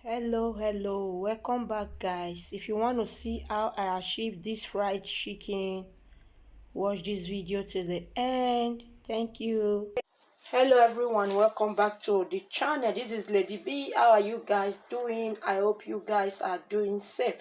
Hello, welcome back, guys. If you want to see how I achieved this fried chicken, watch this video to the end. Thank you. Hello everyone, welcome back to the channel. This is Lady B. How are you guys doing? I hope you guys are doing safe.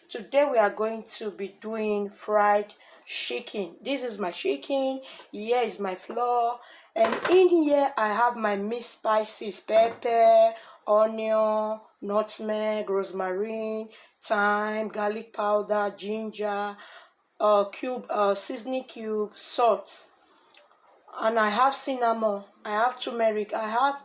Today we are going to be doing fried chicken. This is my chicken. Here is my flour, and in here I have my mixed spices: pepper, onion, nutmeg, rosemarine, thyme, garlic powder, ginger, seasoning cube, salt, and I have cinnamon, I have turmeric, I have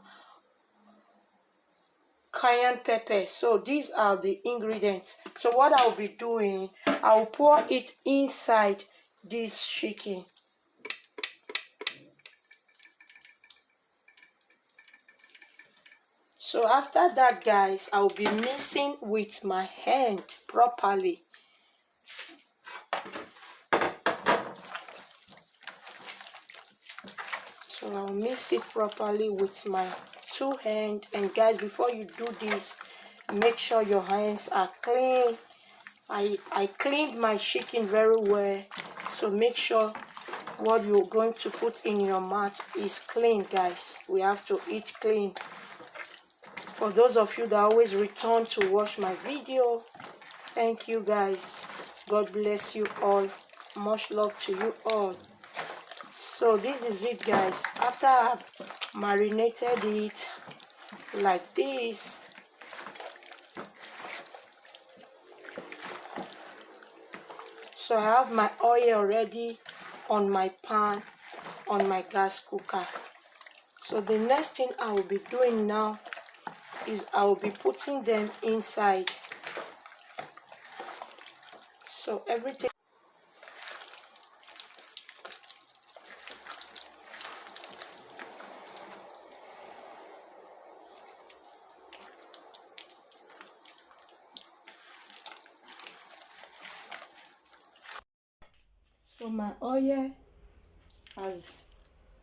cayenne pepper. So these are the ingredients. So what I will be doing, I will pour it inside this chicken. So after that, guys, I will be mixing with my hand properly. So I'll mix it properly with my two hands. And guys, before you do this, make sure your hands are clean. I cleaned my chicken very well, so make sure what you're going to put in your mouth is clean, guys. We have to eat clean. For those of you that always return to watch my video, thank you, guys. God bless you all. Much love to you all. So this is it, guys. After I've marinated it like this, so I have my oil already on my pan, on my gas cooker. So the next thing I will be doing now is I will be putting them inside. So everything. So my oil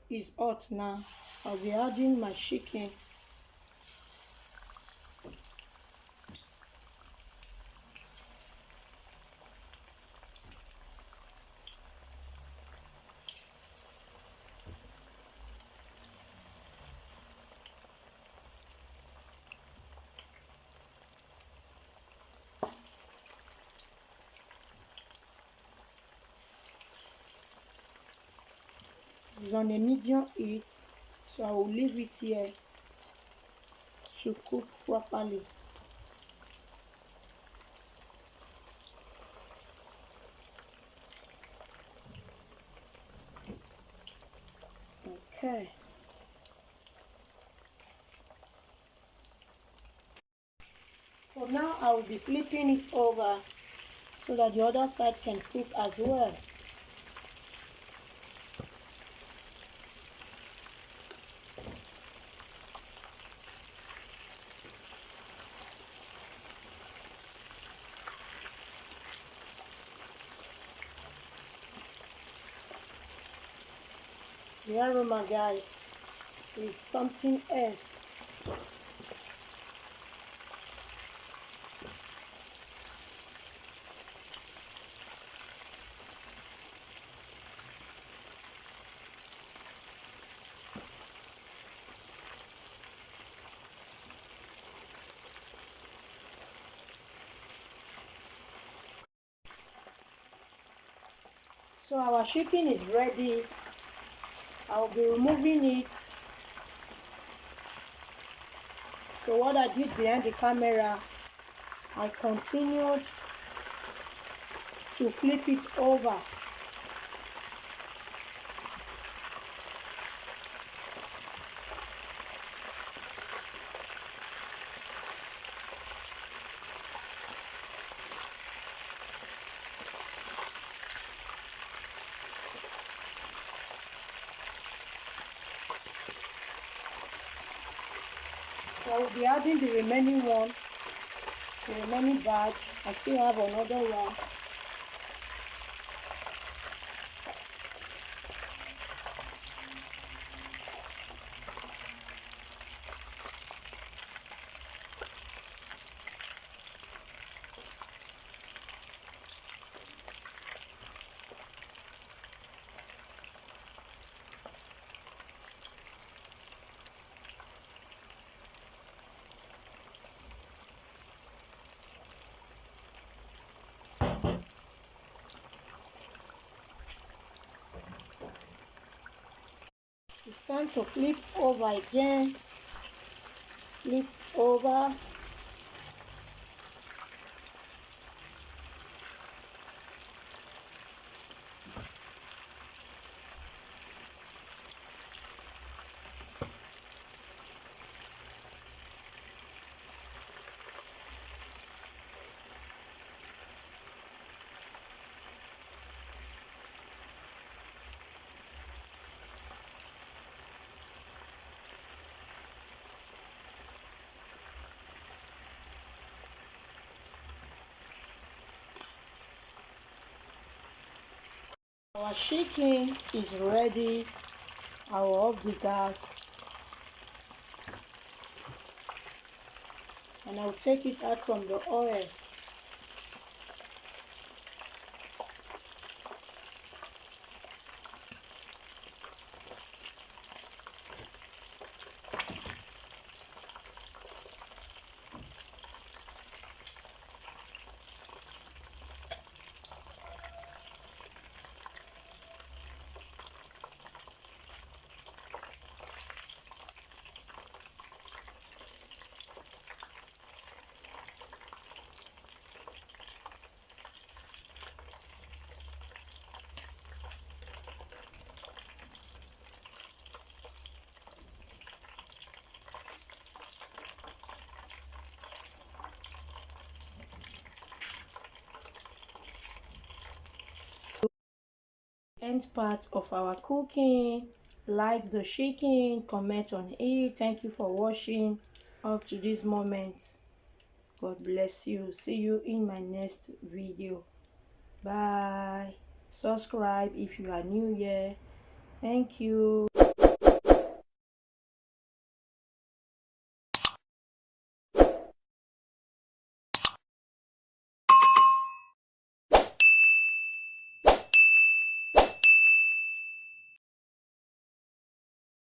is hot now. I'll be adding my chicken. It's on a medium heat, so I will leave it here to cook properly. Okay. So now I will be flipping it over so that the other side can cook as well. The aroma, guys, is something else. So our chicken is ready. I'll be removing it. So what I did behind the camera, I continued to flip it over. So I will be adding the remaining one, the remaining batch. I still have another one. time to flip over again. Flip over. Our chicken is ready. I will off the gas and I'll take it out from the oil. End part of our cooking. Like the chicken, comment on it. Thank you for watching up to this moment. God bless you. See you in my next video. Bye. Subscribe if you are new here. Thank you.